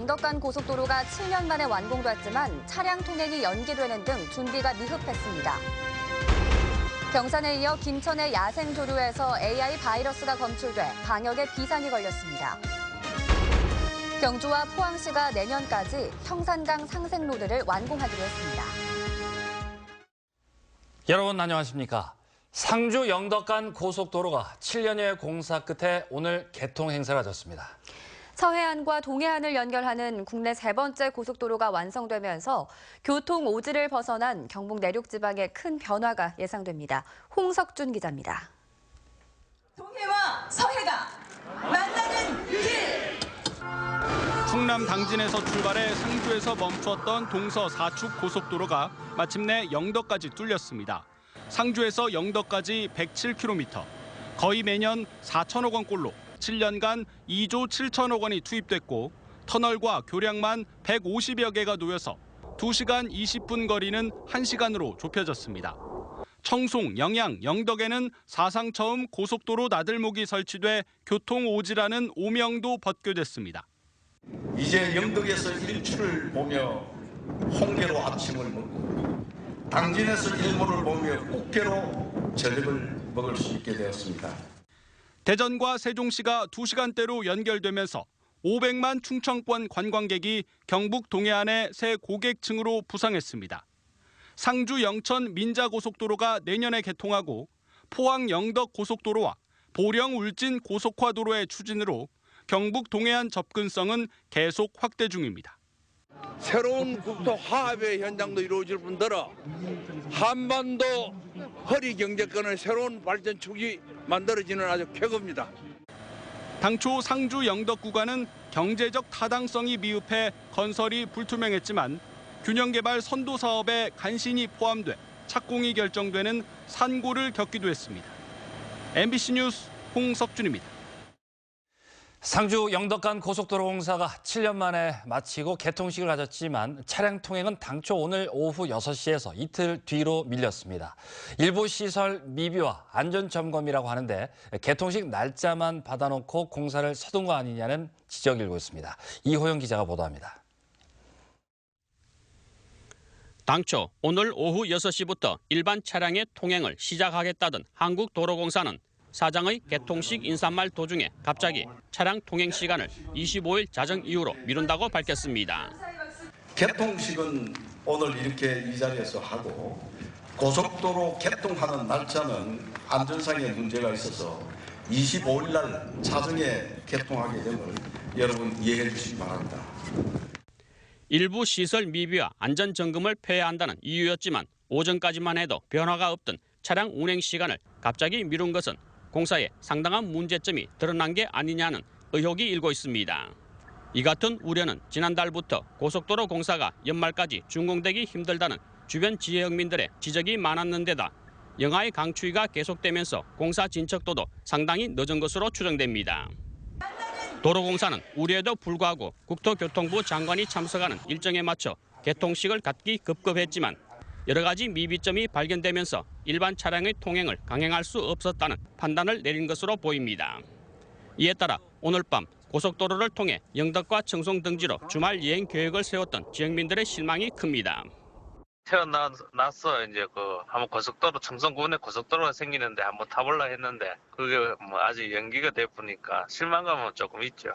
영덕간 고속도로가 7년 만에 완공됐지만 차량 통행이 연기되는 등 준비가 미흡했습니다. 경산에 이어 김천의 야생조류에서 AI 바이러스가 검출돼 방역에 비상이 걸렸습니다. 경주와 포항시가 내년까지 형산강 상생로드를 완공하기로 했습니다. 여러분 안녕하십니까? 상주 영덕간 고속도로가 7년여의 공사 끝에 오늘 개통 행사가 졌습니다. 서해안과 동해안을 연결하는 국내 세 번째 고속도로가 완성되면서 교통 오지를 벗어난 경북 내륙 지방에 큰 변화가 예상됩니다. 홍석준 기자입니다. 동해와 서해가 만나는 길! 충남 당진에서 출발해 상주에서 멈추었던 동서 4축 고속도로가 마침내 영덕까지 뚫렸습니다. 상주에서 영덕까지 107km, 거의 매년 4천억 원꼴로 7년간 2조 7천억 원이 투입됐고 터널과 교량만 150여 개가 놓여서 2시간 20분 거리는 1시간으로 좁혀졌습니다. 청송, 영양, 영덕에는 사상 처음 고속도로 나들목이 설치돼 교통 오지라는 오명도 벗겨졌습니다. 이제 영덕에서 일출을 보며 홍게로 아침을 먹고 당진에서 일몰을 보며 꽃게로 저녁을 먹을 수 있게 되었습니다. 대전과 세종시가 2시간대로 연결되면서 500만 충청권 관광객이 경북 동해안의 새 고객층으로 부상했습니다. 상주 영천 민자고속도로가 내년에 개통하고 포항 영덕 고속도로와 보령 울진 고속화도로의 추진으로 경북 동해안 접근성은 계속 확대 중입니다. 새로운 국토 화합의 현장도 이루어질 뿐더러 한반도 허리 경제권의 새로운 발전축이 만들어지는 아주 쾌거입니다. 당초 상주 영덕 구간은 경제적 타당성이 미흡해 건설이 불투명했지만 균형개발 선도 사업에 간신히 포함돼 착공이 결정되는 산고를 겪기도 했습니다. MBC 뉴스 홍석준입니다. 상주 영덕간 고속도로 공사가 7년 만에 마치고 개통식을 가졌지만 차량 통행은 당초 오늘 오후 6시에서 이틀 뒤로 밀렸습니다. 일부 시설 미비와 안전점검이라고 하는데 개통식 날짜만 받아놓고 공사를 서둔 거 아니냐는 지적이 일고 있습니다. 이호영 기자가 보도합니다. 당초 오늘 오후 6시부터 일반 차량의 통행을 시작하겠다던 한국도로공사는 사장의 개통식 인사말 도중에 갑자기 차량 통행 시간을 25일 자정 이후로 미룬다고 밝혔습니다. 개통식은 오늘 이렇게 이 자리에서 하고 고속도로 개통하는 날짜는 안전상의 문제가 있어서 25일 날 자정에 개통하게 됨을 여러분 이해해 주시기 바랍니다. 일부 시설 미비와 안전점검을 폐해한다는 이유였지만 오전까지만 해도 변화가 없던 차량 운행 시간을 갑자기 미룬 것은 공사에 상당한 문제점이 드러난 게 아니냐는 의혹이 일고 있습니다. 이 같은 우려는 지난달부터 고속도로 공사가 연말까지 준공되기 힘들다는 주변 지역민들의 지적이 많았는데다 영하의 강추위가 계속되면서 공사 진척도도 상당히 늦은 것으로 추정됩니다. 도로공사는 우려에도 불구하고 국토교통부 장관이 참석하는 일정에 맞춰 개통식을 갖기 급급했지만 여러 가지 미비점이 발견되면서 일반 차량의 통행을 강행할 수 없었다는 판단을 내린 것으로 보입니다. 이에 따라 오늘 밤 고속도로를 통해 영덕과 청송 등지로 주말 여행 계획을 세웠던 지역민들의 실망이 큽니다. 태어나서 이제 한번 고속도로 청송군에 고속도로가 생기는데 한번 타보려 했는데 그게 아직 연기가 돼 보니까 실망감은 조금 있죠.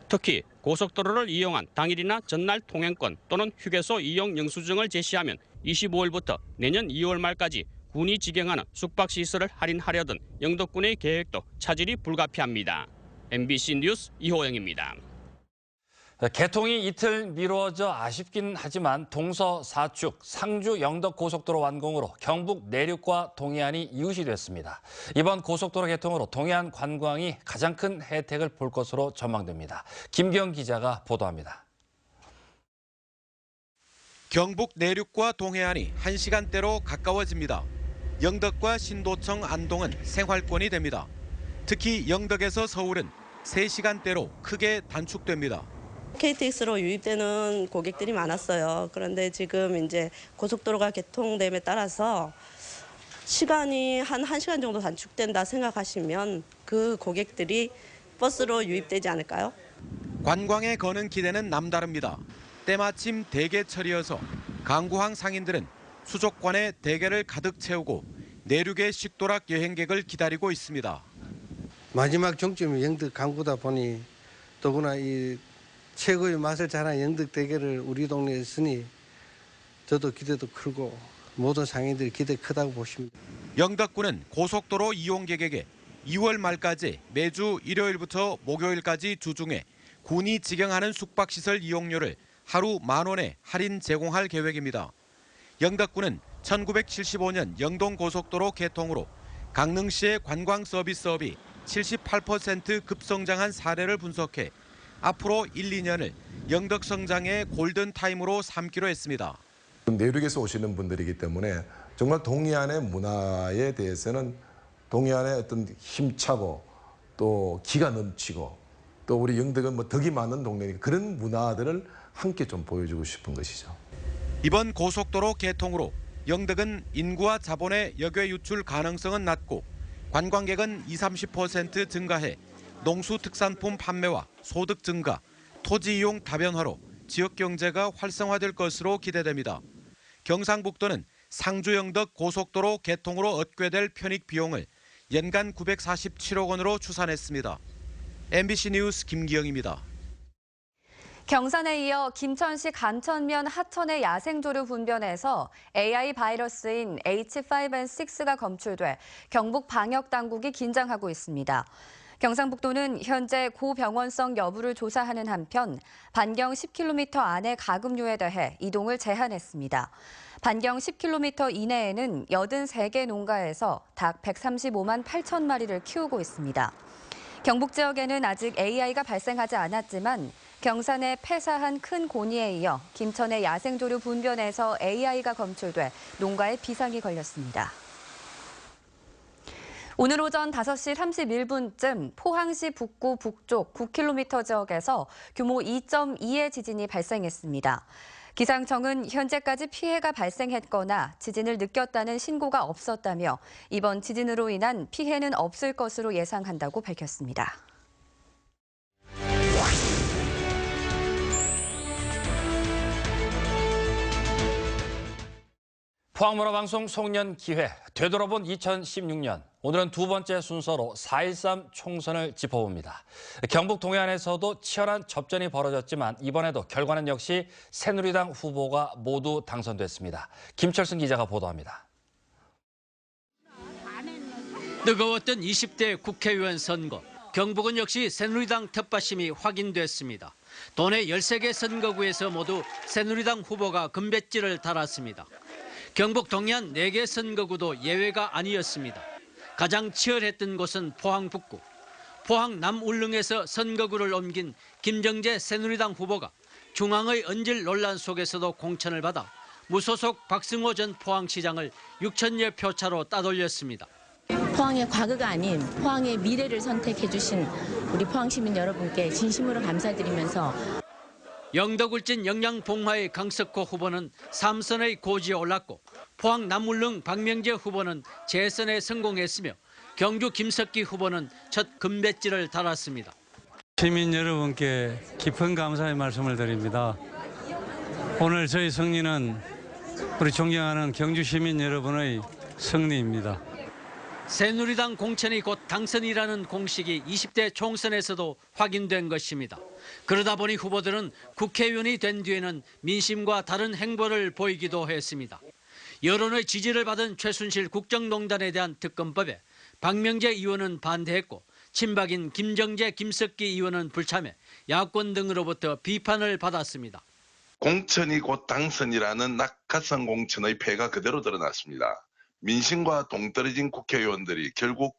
특히 고속도로를 이용한 당일이나 전날 통행권 또는 휴게소 이용 영수증을 제시하면 25일부터 내년 2월 말까지 군이 직영하는 숙박시설을 할인하려던 영덕군의 계획도 차질이 불가피합니다. MBC 뉴스 이호영입니다. 개통이 이틀 미뤄져 아쉽긴 하지만 동서 4축 상주 영덕 고속도로 완공으로 경북 내륙과 동해안이 이웃이 됐습니다. 이번 고속도로 개통으로 동해안 관광이 가장 큰 혜택을 볼 것으로 전망됩니다. 김경 기자가 보도합니다. 경북 내륙과 동해안이 1시간대로 가까워집니다. 영덕과 신도청, 안동은 생활권이 됩니다. 특히 영덕에서 서울은 3시간대로 크게 단축됩니다. KTX로 유입되는 고객들이 많았어요. 그런데 지금 이제 고속도로가 개통됨에 따라서 시간이 한 1시간 정도 단축된다 생각하시면 그 고객들이 버스로 유입되지 않을까요? 관광에 거는 기대는 남다릅니다. 때마침 대게철이어서 강구항 상인들은 수족관에 대게를 가득 채우고 내륙의 식도락 여행객을 기다리고 있습니다. 마지막 종점이 영덕 강구다 보니 더구나 이 최고의 맛을 자랑한 영덕 대게를 우리 동네에 있으니 저도 기대도 크고 모든 상인들이 기대 크다고 보십니다. 영덕군은 고속도로 이용객에게 2월 말까지 매주 일요일부터 목요일까지 주중에 군이 직영하는 숙박시설 이용료를 하루 10,000원에 할인 제공할 계획입니다. 영덕군은 1975년 영동고속도로 개통으로 강릉시의 관광 서비스업이 78% 급성장한 사례를 분석해 앞으로 1, 2년을 영덕 성장의 골든타임으로 삼기로 했습니다. 내륙에서 오시는 분들이기 때문에 정말 동해안의 문화에 대해서는 동해안의 어떤 힘차고 또 기가 넘치고 또 우리 영덕은 뭐 덕이 많은 동네니까 그런 문화들을 함께 좀 보여주고 싶은 것이죠. 이번 고속도로 개통으로 영덕은 인구와 자본의 역외 유출 가능성은 낮고 관광객은 20-30% 증가해 농수특산품 판매와 소득 증가, 토지 이용 다변화로 지역 경제가 활성화될 것으로 기대됩니다. 경상북도는 상주 영덕 고속도로 개통으로 얻게 될 편익 비용을 연간 947억 원으로 추산했습니다. MBC 뉴스 김기영입니다. 경산에 이어 김천시 감천면 하천의 야생조류 분변에서 AI 바이러스인 H5N6가 검출돼 경북 방역당국이 긴장하고 있습니다. 경상북도는 현재 고병원성 여부를 조사하는 한편 반경 10km 안의 가금류에 대해 이동을 제한했습니다. 반경 10km 이내에는 83개 농가에서 닭 135만 8천 마리를 키우고 있습니다. 경북 지역에는 아직 AI가 발생하지 않았지만 경산에 폐사한 큰 고니에 이어 김천의 야생조류 분변에서 AI가 검출돼 농가에 비상이 걸렸습니다. 오늘 오전 5시 31분쯤 포항시 북구 북쪽 9km 지역에서 규모 2.2의 지진이 발생했습니다. 기상청은 현재까지 피해가 발생했거나 지진을 느꼈다는 신고가 없었다며 이번 지진으로 인한 피해는 없을 것으로 예상한다고 밝혔습니다. 포항문화방송 송년기회 되돌아본 2016년. 오늘은 두 번째 순서로 4.13 총선을 짚어봅니다. 경북 동해안에서도 치열한 접전이 벌어졌지만 이번에도 결과는 역시 새누리당 후보가 모두 당선됐습니다. 김철승 기자가 보도합니다. 뜨거웠던 20대 국회의원 선거. 경북은 역시 새누리당 텃밭심이 확인됐습니다. 도내 13개 선거구에서 모두 새누리당 후보가 금배지를 달았습니다. 경북 동해안 4개 선거구도 예외가 아니었습니다. 가장 치열했던 곳은 포항 북구. 포항 남울릉에서 선거구를 옮긴 김정재 새누리당 후보가 중앙의 언질 논란 속에서도 공천을 받아 무소속 박승호 전 포항시장을 6천여 표 차로 따돌렸습니다. 포항의 과거가 아닌 포항의 미래를 선택해 주신 우리 포항 시민 여러분께 진심으로 감사드리면서 영덕울진 영양봉화의 강석호 후보는 3선의 고지에 올랐고 포항 남울릉 박명재 후보는 재선에 성공했으며 경주 김석기 후보는 첫 금배지를 달았습니다. 시민 여러분께 깊은 감사의 말씀을 드립니다. 오늘 저희 승리는 우리 존경하는 경주 시민 여러분의 승리입니다. 새누리당 공천이 곧 당선이라는 공식이 20대 총선에서도 확인된 것입니다. 그러다 보니 후보들은 국회의원이 된 뒤에는 민심과 다른 행보를 보이기도 했습니다. 여론의 지지를 받은 최순실 국정농단에 대한 특검법에 박명재 의원은 반대했고 친박인 김정재, 김석기 의원은 불참해 야권 등으로부터 비판을 받았습니다. 공천이 곧 당선이라는 낙하산 공천의 폐가 그대로 드러났습니다. 민심과 동떨어진 국회의원들이 결국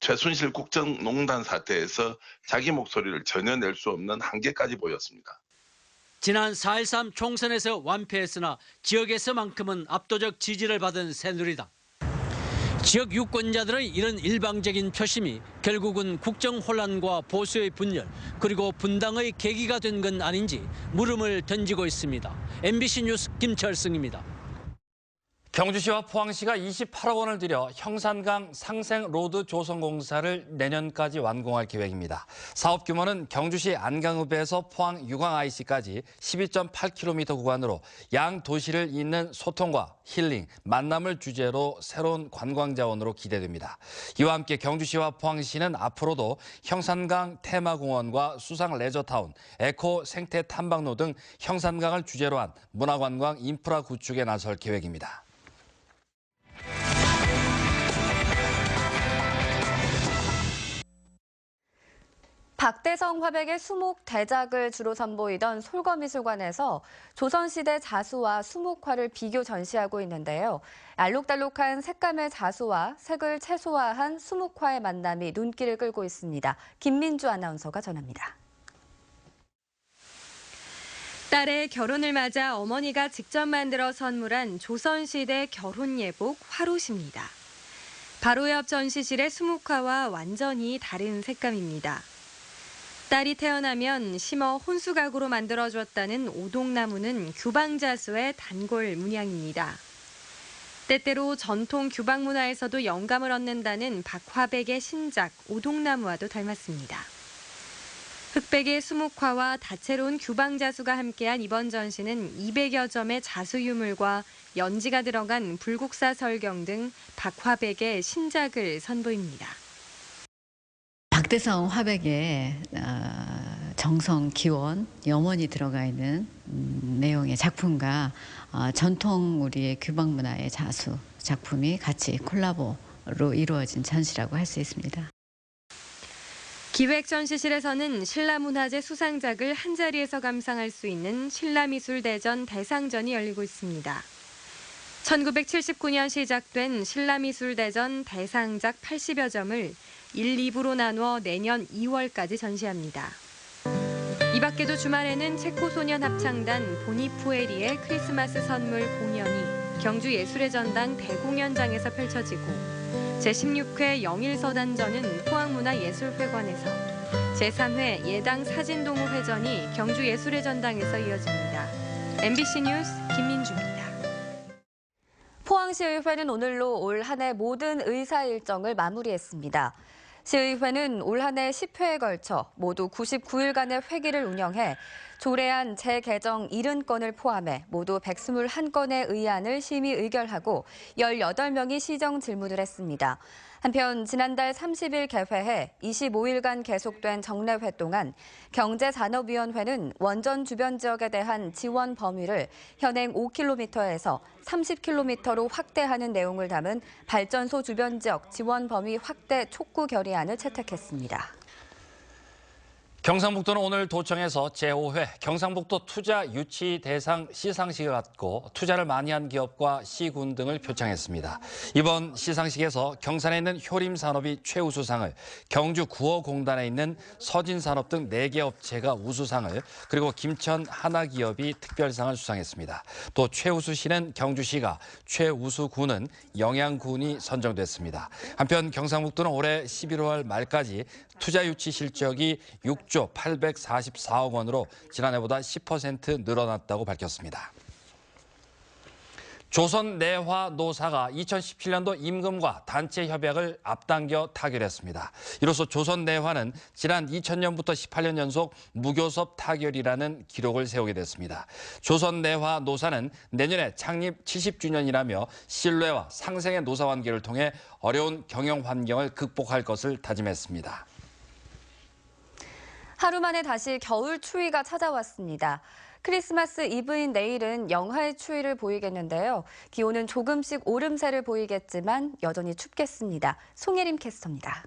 최순실 국정농단 사태에서 자기 목소리를 전혀 낼 수 없는 한계까지 보였습니다. 지난 4.13 총선에서 완패했으나 지역에서만큼은 압도적 지지를 받은 새누리당. 지역 유권자들의 이런 일방적인 표심이 결국은 국정 혼란과 보수의 분열 그리고 분당의 계기가 된 건 아닌지 물음을 던지고 있습니다. MBC 뉴스 김철승입니다. 경주시와 포항시가 28억 원을 들여 형산강 상생로드 조성공사를 내년까지 완공할 계획입니다. 사업 규모는 경주시 안강읍에서 포항 유광IC까지 12.8km 구간으로 양 도시를 잇는 소통과 힐링, 만남을 주제로 새로운 관광자원으로 기대됩니다. 이와 함께 경주시와 포항시는 앞으로도 형산강 테마공원과 수상 레저타운, 에코 생태 탐방로 등 형산강을 주제로 한 문화관광 인프라 구축에 나설 계획입니다. 박대성 화백의 수목 대작을 주로 선보이던 솔거미술관에서 조선시대 자수와 수목화를 비교 전시하고 있는데요. 알록달록한 색감의 자수와 색을 최소화한 수목화의 만남이 눈길을 끌고 있습니다. 김민주 아나운서가 전합니다. 딸의 결혼을 맞아 어머니가 직접 만들어 선물한 조선시대 결혼예복 화롯입니다. 바로 옆 전시실의 수목화와 완전히 다른 색감입니다. 딸이 태어나면 심어 혼수각으로 만들어줬다는 오동나무는 규방자수의 단골 문양입니다. 때때로 전통 규방 문화에서도 영감을 얻는다는 박화백의 신작 오동나무와도 닮았습니다. 흑백의 수목화와 다채로운 규방자수가 함께한 이번 전시는 200여 점의 자수 유물과 연지가 들어간 불국사 설경 등 박화백의 신작을 선보입니다. 박대성 화백의 정성, 기원, 염원이 들어가 있는 내용의 작품과 전통 우리의 규방 문화의 자수 작품이 같이 콜라보로 이루어진 전시라고 할 수 있습니다. 기획전시실에서는 신라문화재 수상작을 한자리에서 감상할 수 있는 신라미술대전 대상전이 열리고 있습니다. 1979년 시작된 신라미술대전 대상작 80여 점을 1, 2부로 나누어 내년 2월까지 전시합니다. 이 밖에도 주말에는 체코소년 합창단 보니푸에리의 크리스마스 선물 공연이 경주예술의 전당 대공연장에서 펼쳐지고 제16회 영일서단전은 포항문화예술회관에서 제3회 예당 사진동호 회전이 경주예술의 전당에서 이어집니다. MBC 뉴스 김민주입니다. 포항시의회는 오늘로 올 한 해 모든 의사 일정을 마무리했습니다. 시의회는 올 한 해 10회에 걸쳐 모두 99일간의 회기를 운영해 조례안 재개정 70건을 포함해 모두 121건의 의안을 심의 의결하고 18명이 시정 질문을 했습니다. 한편 지난달 30일 개회해 25일간 계속된 정례회 동안 경제산업위원회는 원전 주변 지역에 대한 지원 범위를 현행 5km에서 30km로 확대하는 내용을 담은 발전소 주변 지역 지원 범위 확대 촉구 결의안을 채택했습니다. 경상북도는 오늘 도청에서 제5회 경상북도 투자 유치 대상 시상식을 갖고 투자를 많이 한 기업과 시군 등을 표창했습니다. 이번 시상식에서 경산에 있는 효림산업이 최우수상을, 경주 구어공단에 있는 서진산업 등 4개 업체가 우수상을, 그리고 김천 하나기업이 특별상을 수상했습니다. 또 최우수시는 경주시가, 최우수군은 영양군이 선정됐습니다. 한편 경상북도는 올해 11월 말까지 투자 유치 실적이 6조 844억 원으로 지난해보다 10% 늘어났다고 밝혔습니다. 조선내화노사가 2017년도 임금과 단체 협약을 앞당겨 타결했습니다. 이로써 조선내화는 지난 2000년부터 18년 연속 무교섭 타결이라는 기록을 세우게 됐습니다. 조선내화노사는 내년에 창립 70주년이라며 신뢰와 상생의 노사관계를 통해 어려운 경영 환경을 극복할 것을 다짐했습니다. 하루 만에 다시 겨울 추위가 찾아왔습니다. 크리스마스 이브인 내일은 영하의 추위를 보이겠는데요. 기온은 조금씩 오름세를 보이겠지만 여전히 춥겠습니다. 송혜림 캐스터입니다.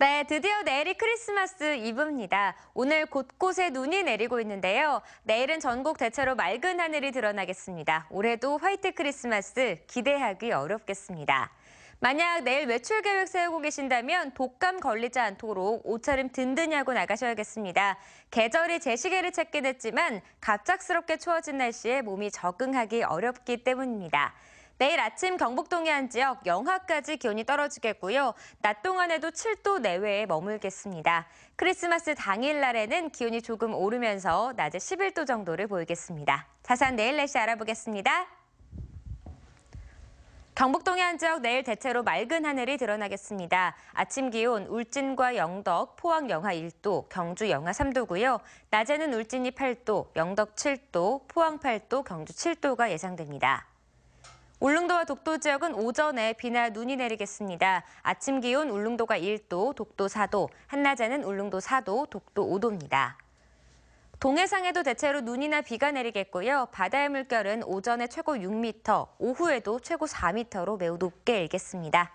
네, 드디어 내일이 크리스마스 이브입니다. 오늘 곳곳에 눈이 내리고 있는데요. 내일은 전국 대체로 맑은 하늘이 드러나겠습니다. 올해도 화이트 크리스마스 기대하기 어렵겠습니다. 만약 내일 외출 계획 세우고 계신다면 독감 걸리지 않도록 옷차림 든든히 하고 나가셔야겠습니다. 계절이 제 시계를 찾긴 했지만 갑작스럽게 추워진 날씨에 몸이 적응하기 어렵기 때문입니다. 내일 아침 경북 동해안 지역 영하까지 기온이 떨어지겠고요. 낮 동안에도 7도 내외에 머물겠습니다. 크리스마스 당일날에는 기온이 조금 오르면서 낮에 11도 정도를 보이겠습니다. 자세한 내일 날씨 알아보겠습니다. 경북 동해안 지역 내일 대체로 맑은 하늘이 드러나겠습니다. 아침 기온 울진과 영덕, 포항 영하 1도, 경주 영하 3도고요. 낮에는 울진이 8도, 영덕 7도, 포항 8도, 경주 7도가 예상됩니다. 울릉도와 독도 지역은 오전에 비나 눈이 내리겠습니다. 아침 기온 울릉도가 1도, 독도 4도, 한낮에는 울릉도 4도, 독도 5도입니다. 동해상에도 대체로 눈이나 비가 내리겠고요. 바다의 물결은 오전에 최고 6m, 오후에도 최고 4m로 매우 높게 일겠습니다.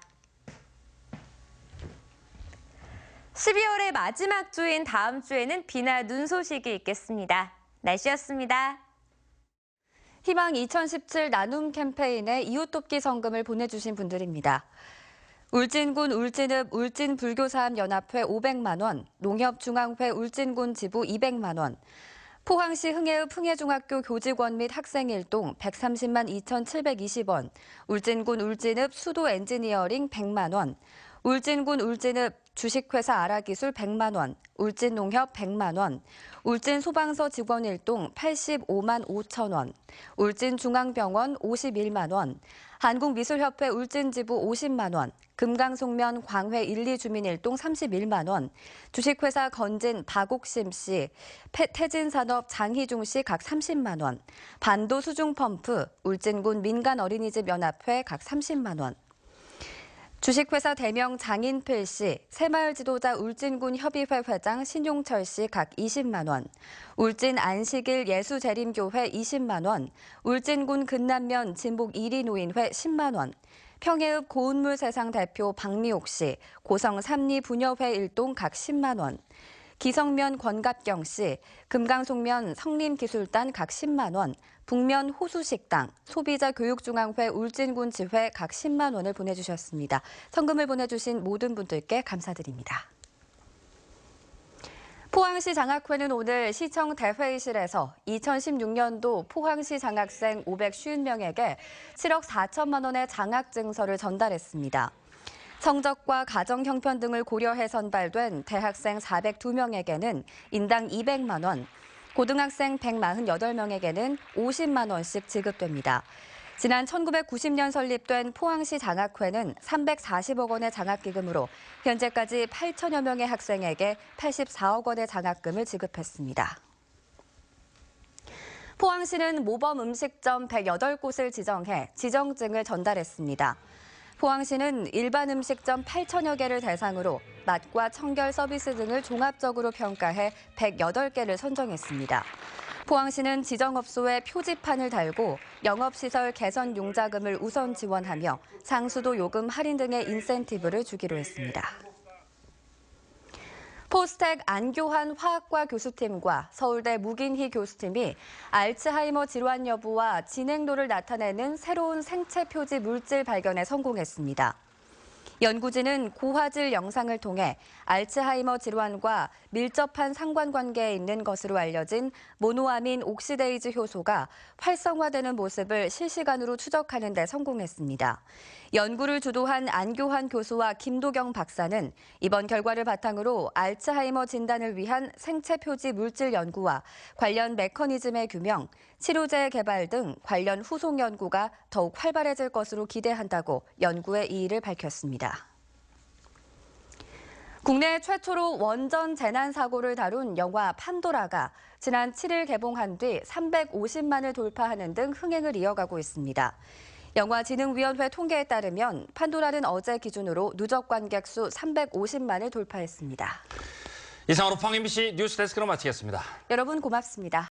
12월의 마지막 주인 다음 주에는 비나 눈 소식이 있겠습니다. 날씨였습니다. 희망 2017 나눔 캠페인에 이웃 돕기 성금을 보내주신 분들입니다. 울진군 울진읍 울진불교사업연합회 500만 원, 농협중앙회 울진군 지부 200만 원, 포항시 흥해읍 흥해중학교 교직원 및 학생 일동 130만 2,720원, 울진군 울진읍 수도 엔지니어링 100만 원, 울진군 울진읍 주식회사 아라기술 100만 원, 울진농협 100만 원, 울진소방서 직원 일동 85만 5천 원, 울진중앙병원 51만 원, 한국미술협회 울진지부 50만 원, 금강송면 광회 1, 2주민 일동 31만 원, 주식회사 건진 박옥심 씨, 태진산업 장희중 씨 각 30만 원, 반도 수중펌프 울진군 민간어린이집 연합회 각 30만 원, 주식회사 대명 장인필 씨, 새마을 지도자 울진군 협의회 회장 신용철 씨 각 20만 원, 울진 안식일 예수재림교회 20만 원, 울진군 근남면 진복 1위 노인회 10만 원, 평해읍 고운물 세상 대표 박미옥 씨, 고성 삼리 부녀회 일동 각 10만 원, 기성면 권갑경 씨, 금강송면 성림기술단 각 10만 원, 북면 호수식당, 소비자교육중앙회 울진군 지회 각 10만 원을 보내주셨습니다. 성금을 보내주신 모든 분들께 감사드립니다. 포항시 장학회는 오늘 시청 대회의실에서 2016년도 포항시 장학생 550명에게 7억 4천만 원의 장학증서를 전달했습니다. 성적과 가정 형편 등을 고려해 선발된 대학생 402명에게는 인당 200만 원, 고등학생 148명에게는 50만 원씩 지급됩니다. 지난 1990년 설립된 포항시 장학회는 340억 원의 장학기금으로 현재까지 8천여 명의 학생에게 84억 원의 장학금을 지급했습니다. 포항시는 모범 음식점 108곳을 지정해 지정증을 전달했습니다. 포항시는 일반 음식점 8천여 개를 대상으로 맛과 청결 서비스 등을 종합적으로 평가해 108개를 선정했습니다. 포항시는 지정업소에 표지판을 달고 영업시설 개선 융자금을 우선 지원하며 상수도 요금 할인 등의 인센티브를 주기로 했습니다. 포스텍 안교환 화학과 교수팀과 서울대 무긴희 교수팀이 알츠하이머 질환 여부와 진행도를 나타내는 새로운 생체 표지 물질 발견에 성공했습니다. 연구진은 고화질 영상을 통해 알츠하이머 질환과 밀접한 상관관계에 있는 것으로 알려진 모노아민 옥시데이즈 효소가 활성화되는 모습을 실시간으로 추적하는 데 성공했습니다. 연구를 주도한 안교환 교수와 김도경 박사는 이번 결과를 바탕으로 알츠하이머 진단을 위한 생체 표지 물질 연구와 관련 메커니즘의 규명, 치료제 개발 등 관련 후속 연구가 더욱 활발해질 것으로 기대한다고 연구의 이의를 밝혔습니다. 국내 최초로 원전 재난 사고를 다룬 영화 판도라가 지난 7일 개봉한 뒤 350만을 돌파하는 등 흥행을 이어가고 있습니다. 영화진흥위원회 통계에 따르면 판도라는 어제 기준으로 누적 관객 수 350만을 돌파했습니다. 이상으로 포항 MBC 뉴스데스크로 마치겠습니다. 여러분 고맙습니다.